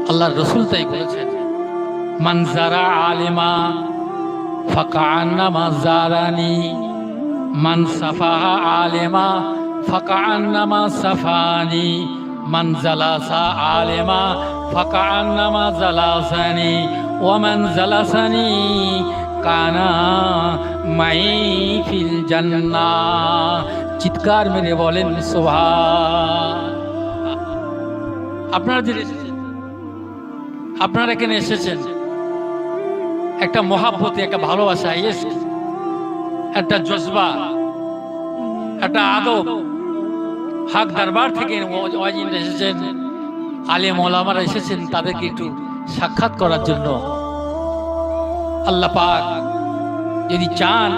আল্লাহর রাসূল তাই বলেছেন, মান যারা আলিমা ফাকান্নামা যারানি, মান সাফাহা আলিমা ফাকান্নামা সাফানি, মান জালাসা আলিমা ফাকান্নামা জালাসানি, ওয়া মান জালাসানি কানা মাই ফিল জান্নাহ। চিৎকার মেরে বলেন সুবহান। আপনারা যে এসেছেন, আপনারা এখানে এসেছেন একটা মহাব্বতে, একটা ভালোবাসা, একটা জজবা, একটা আদব, হক দরবার থেকে ওয়াজিনরা এসেছেন, আলেম ওলামারা এসেছেন তাদেরকে একটু সাক্ষাৎ করার জন্য। আল্লাহ পাক যদি চান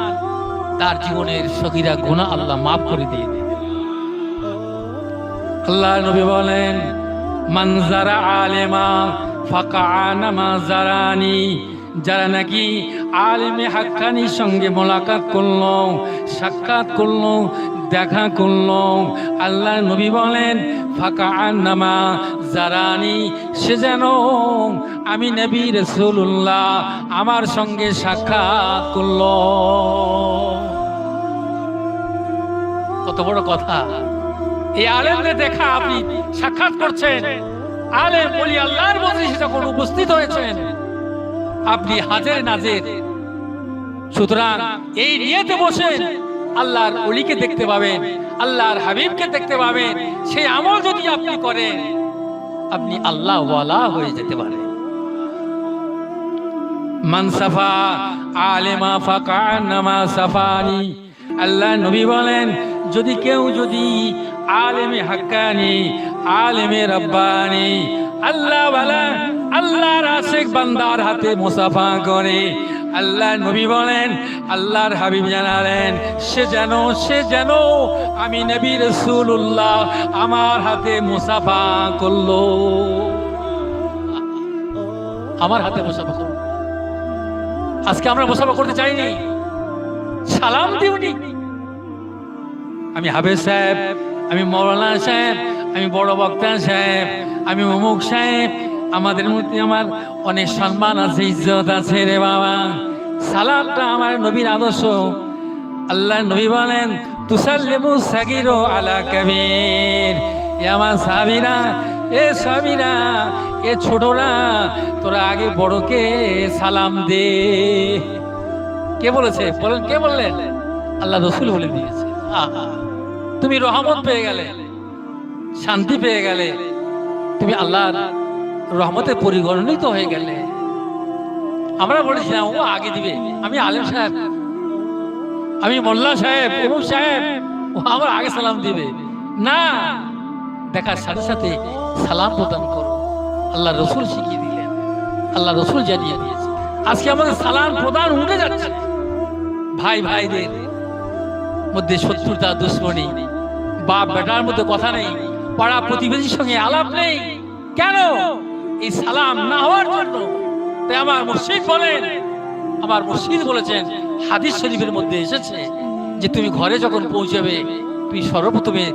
তার জীবনের সগীরা গুনাহ আল্লাহ মাফ করে দিয়ে দেন। আল্লাহ নবী বলেন, মান যারা আলেমা ফাকান্নামা যারানি, যারা নাকি আলেমে হাক্কানির সঙ্গে মোলাকাত করলো, সাক্ষাৎ করলো, দেখা করলো, আল্লাহ নবী বলেন ফাকান্নামা যারানি, সে যেন আমি নবী রাসূলুল্লাহ আমার সঙ্গে সাক্ষাৎ করলো। কত বড় কথা! এই আলেমদের দেখা আপনি সাক্ষাৎ করছেন, আলেম ওলি আল্লাহর মজলিসে যখন উপস্থিত হয়েছেন আপনি হাজের নাজের। সুতরাং এই নিয়তে বসেন আল্লাহর ওলিকে দেখতে পাবেন, আল্লাহর হাবিবকে দেখতে পাবেন। সেই আমল যদি আপনি করেন আপনি আল্লাহ ওয়ালা হয়ে যেতে পারেন। মান সাফা আলেমা ফাকান্নামা সাফানি, আল্লাহ নবী বলেন যদি কেউ যদি আলেমে হাক্কানি, আলেমে রব্বানি, আল্লাহ ওয়ালা, আল্লাহর আশিক বান্দার হাতে মুসাফা করে, আল্লাহ নবী বলেন, আল্লাহর হাবিব জানালেন, সে যেন আমি নবী রাসূলুল্লাহ আমার হাতে মুসাফা করলো, আমার হাতে মুসাফা করলো। আজকে আমরা মুসাফা করতে চাইনি, সালাম দিওনি। আমি হাফেজ সাহেব, আমি মৌলানা সাহেব, আমি বড় বক্তা সাহেব, আমি অমুক সাহেব, আমাদের মধ্যে আমার অনেক সম্মান আছে, ইজ্জত আছে রে বাবা। সালামটা আমার নবীর আদর্শ। আল্লাহ নবী বলেন, তুসাল্লিমু সাগীরু আলা কাবীর, এ আমার সাহাবীরা, এ সাহাবীরা, এ ছোটরা, তোরা আগে বড়কে সালাম দে। কে বলেছে? বলেন, কে বললেন? আল্লাহ রাসূল বলে দিয়েছে। তুমি রহমত পেয়ে গেলে, শান্তি পেয়ে গেলে, তুমি আল্লাহর রহমতে পরিগণিত হয়ে গেলে। আমরা বলেছিলাম ও আগে দিবে, আমি আলেম সাহেব, আমি মোল্লা সাহেব, অমুক সাহেব, ও আমার আগে সালাম দিবে না। দেখার সাথে সাথে সালাম প্রদান করো। আল্লাহ রসুল শিখিয়ে দিলেন, আল্লাহ রসুল জানিয়ে দিয়েছে। আজকে আমাদের সালাম প্রদান উঠে যাচ্ছে। ভাই ভাইদের মধ্যে শত্রুতা, দুশ্মনী, বাপ বেটার মধ্যে কথা নেই, পাড়া প্রতিবেশীর সঙ্গে আলাপ নেই। কেন? এই সালাম না হওয়ার জন্য। তাই আমার মুর্শিদ বলেন, আমার মুর্শিদ বলেছেন, হাদিস শরীফের মধ্যে এসেছে যে তুমি ঘরে যখন পৌঁছাবে তুমি সর্বপ্রথমে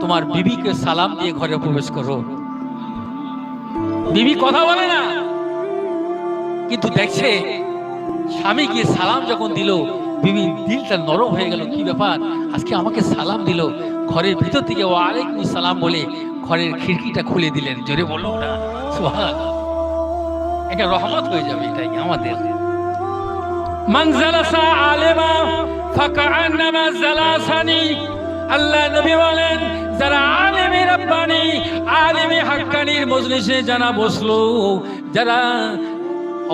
তোমার বিবিকে সালাম দিয়ে ঘরে প্রবেশ করো। বিবি কথা বলে না, কিন্তু দেখছে স্বামী গিয়ে সালাম যখন দিল, বিবি দিলটা নরম হয়ে গেল। কি ব্যাপার, আজকে আমাকে সালাম দিল। ঘরের ভিতর থেকে ওয়ালাইকুম সালাম বলে ঘরের খিড়কিটা খুলে দিলেন। জোরে বলো না সুবহানাল্লাহ। এটা রহমত হয়ে যাবে। এটাই আমাদের। মান জালাসা আলেমা ফাকান্নামা জালাসানি, আল্লাহ নবী বলেন, যারা আলেমে রব্বানি, আলেমে হাক্কানির মজলিসে যারা বসলো, যারা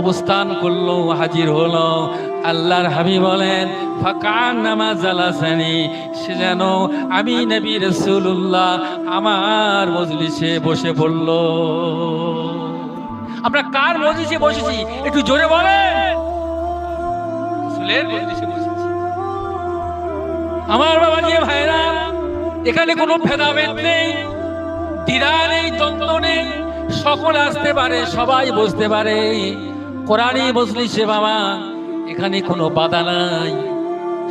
অবস্থান করলো, হাজির হলো, আল্লাহর হাবিব বলেন ফাকান্নামা জালাসানি, সে যেন আমি নবী রাসূলুল্লাহ আমার মজলিসে বসে পড়লো। আমরা কার মজলিসে বসেছি একটু জোরে বলেন? রাসূলের মজলিসে বসেছি। আমার বাবা জি ভাইরা, এখানে কোনো ভেদাভেদ নেই, দ্বিধা নেই, দ্বন্দ্ব নেই। সকলে আসতে পারে, সবাই বসতে পারে। কোরআনী মজলিসে বাবা, এখানে কোনো বাধা নাই,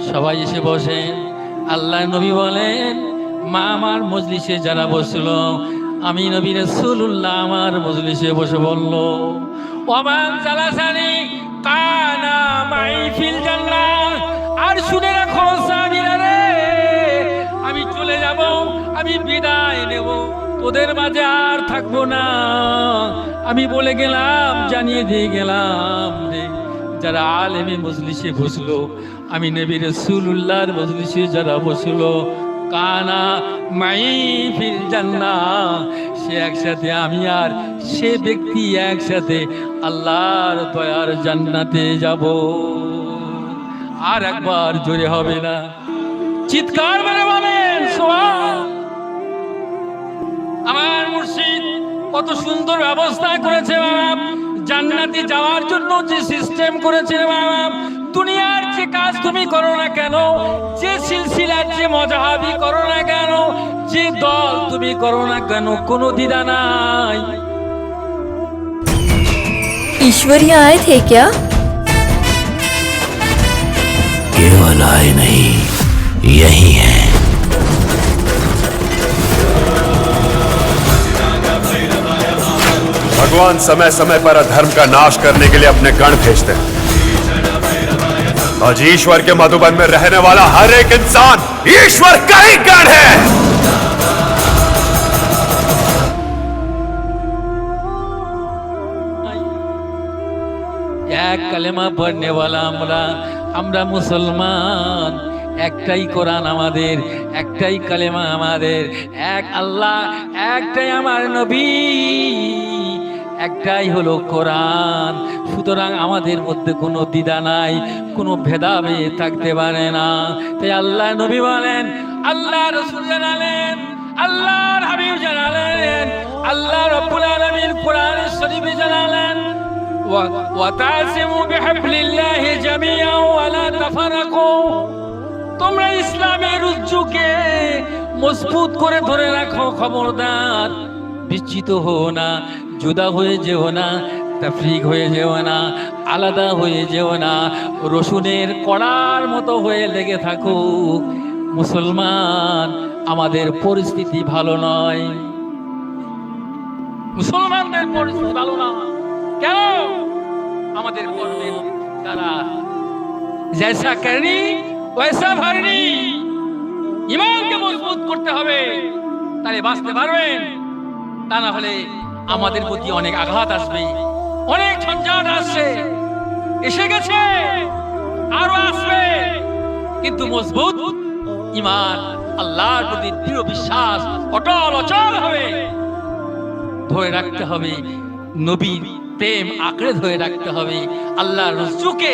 সবাই এসে বসেন। আল্লাহ নবী বলেন, মা আমার মজলিসে যারা বসলো, আমি নবী রাসূলুল্লাহ আমার মজলিসে বসে বলল, ওমান জালাসানি কানা মাই ফিল জান্নাহ। আর শুনে রাখো সাহাবীরা রে, আমি চলে যাব, আমি বিদায় নেব, তোদের মাঝে আর থাকবো না। আমি বলে গেলাম, জানিয়ে দিয়ে গেলাম রে, যারা আলেমে মজলিসে বসলো, আমি নবী রাসূলুল্লাহর মজলিসে যারা বসলো, কানা মাই ফিল জান্নাহ, সে একসাথে আমি আর সে ব্যক্তি একসাথে আল্লাহর দয়ার জান্নাতে যাব। আর একবার জোরে হবে না, চিৎকার মেরে বলেন সুবহান। আমার মুর্শিদ কত সুন্দর ব্যবস্থা করেছে বাবা, জান্নাতে যাওয়ার জন্য যে সিস্টেম করেছে বাবা। দুনিয়ার যে কাজ তুমি করো না কেন, যে সিলসিলার যে মজাহাবি করো না কেন, যে দল তুমি করো না কেন, কোনো দ্বিধা নাই। ईश्वरी आए थे क्या? केवल आए नहीं, यही है। भगवान समय समय पर अधर्म का नाश करने के लिए अपने गण भेजते हैं। आज ईश्वर के मधुबन में रहने वाला हर एक इंसान ईश्वर का ही गण है। এক কালেমা পড়নে वाला আমরা মুসলমান, একটাই কোরআন আমাদের, একটাই কালেমা আমাদের, এক আল্লাহ, একটাই আমার নবী, একটাই হলো কোরআন। সুতরাং আমাদের মধ্যে কোনো দ্বিধা নাই, কোনো ভেদাভেদ থাকতে পারে না। তাই আল্লাহ নবী বলেন, আল্লাহ রাসূল জানালেন, আল্লাহর হাবিব জানালেন, আল্লাহ রাব্বুল আলামিন কোরআন শরীফে জানালেন, ওয়াতাসিমু বিহাবলিল্লাহি জামিআ ওয়া লা তাফারাকু। তোমরা ইসলামের রজ্জুকে মজবুত করে ধরে রাখো, খবরদার বিচ্ছিত হও না, জুদা হয়ে যেও না, তাফরিক হয়ে যেও না, আলাদা হয়ে যেও না, রসুনের কড়ার মতো হয়ে লেগে থাকো। মুসলমান, আমাদের পরিস্থিতি ভালো নয়, মুসলমানদের পরিস্থিতি ভালো না। কেন? আমাদের কর্মের দ্বারা জৈসা করনি ওয়সা ভরনি। ঈমানকে মজবুত করতে হবে, তাহলে বাঁচতে পারবেন। তা না হলে আমাদের প্রতি অনেক আঘাত আসবে, অনেক ঝঞ্ঝাট আসছে, এসে গেছে, আরো আসবে। কিন্তু মজবুত ঈমান, আল্লাহর প্রতি দৃঢ় বিশ্বাস অটল অচল হবে, ধরে রাখতে হবে। নবীর প্রেম আঁকড়ে ধরে রাখতে হবে। আল্লাহর রজ্জুকে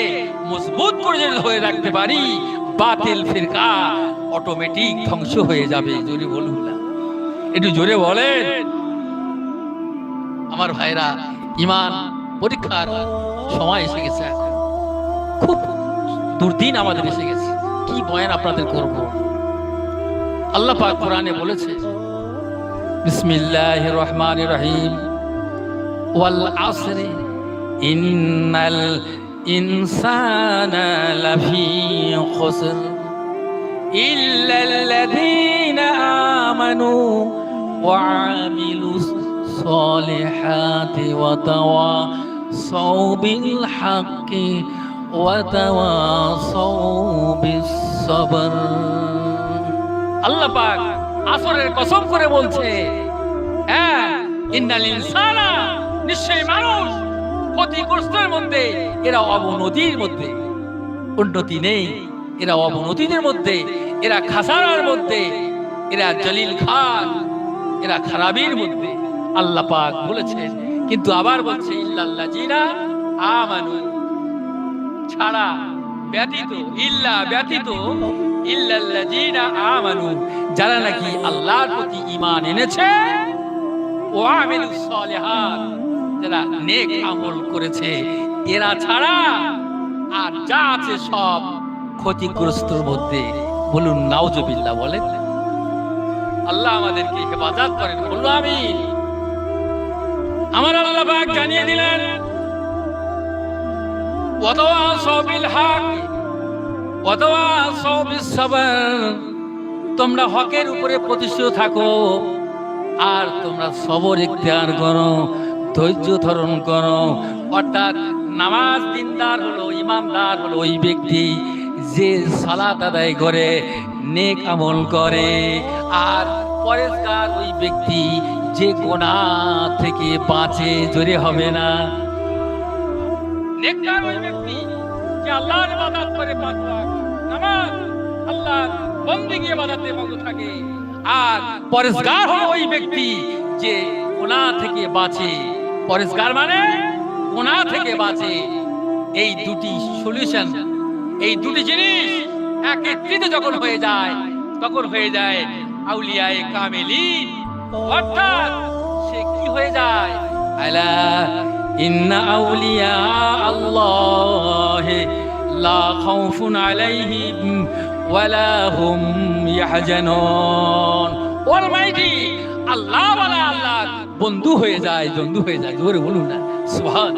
মজবুত করে যদি ধরে রাখতে পারি, বাতিল ফিরকা অটোমেটিক ধ্বংস হয়ে যাবে। জোরে বলুন না, একটু জোরে বলেন। আমার ভাইরা, ঈমান পরীক্ষার সময় এসে গেছে, খুব দুর্দিন আমাদের এসে গেছে। কি বয়ান আপনাদের করব? আল্লাহ পাক কোরআনে বলেছে, বিসমিল্লাহির রহমানির রহিম, ওয়াল আসরি ইন্নাল ইনসানা লাফি খুসর ইল্লাল্লাযীনা আমানু ওয়া আমিলুস সালিহাতি ওয়া তাওয়াসাউ বিল হাক্কি ওয়া তাওয়াসাউ বিস সবর। আল্লাহ পাক আসরের কসম করে বলছে, হ্যাঁ, ইন্নাল ইনসানা, নিশ্চয় মানুষ ক্ষতিগ্রস্তের মধ্যে, এরা অবনতির মধ্যে, উন্নতি নেই, এরা অবনতির মধ্যে, এরা খাসারার মধ্যে, এরা জলিল খান, এরা খারাপির মধ্যে আল্লাহ পাক বলেছেন। কিন্তু আবার বলছে ইল্লাল্লাযীনা আমানু, ছাড়া ব্যতীত, ইল্লা ব্যতীত, ইল্লাল্লাযীনা আমানু, যারা নাকি আল্লাহর প্রতি ঈমান এনেছে, ওয়া আমিলুস সালিহাত, যারা নেক আমল করেছে, এরা ছাড়া আর যা আছে সব ক্ষতিগ্রস্তর মধ্যে। বলুন নাউজুবিল্লাহ, বলেন। আল্লাহ আমাদেরকে হেফাজত করেন, বলুন আমিন। আমার আল্লাহ পাক জানিয়ে দিলেন, ওয়া তাওয়াসাউ বিল হক ওয়া তাওয়াসাউ বিস সবর, তোমরা হকের উপরে প্রতিষ্ঠিত থাকো, আর তোমরা সবর ইখতিয়ার করো, ধৈর্য ধারণ করো। অর্থাৎ নামাজ দিনদার হলো, ইমানদার হলো ওই ব্যক্তি যে সালাত আদায় করে, নেক আমল করে। আর পরেজগার ওই ব্যক্তি যে গুনাহ থেকে বাঁচে। জোরে হবে না? নেককার ওই ব্যক্তি যে আল্লাহর ইবাদত করে, পাঁচ ওয়াক্ত নামাজ, আল্লাহর বন্দেগী ইবাদতে মগ্ন থাকে। আর পরেজগার হলো ওই ব্যক্তি যে গুনাহ থেকে বাঁচে। পরেজগার মানে গুনাহ থেকে বাঁচে। এই দুটি সলিউশন, এই দুটি জিনিস একত্রিত যখন হয়ে যায়, তখন হয়ে যায় আউলিয়ায়ে কামিলিন। অর্থাৎ সে কি হয়ে যায়? আলা ইন্না আউলিয়া আল্লাহ লা খাউফুন আলাইহিম ওয়ালা হুম ইয়াহজানুন। অলমাইটি আল্লাহ ওয়ালা আল্লাহ বন্ধু হয়ে যায়, বন্ধু হয়ে যায়। জোরে বলুন না সুবহান।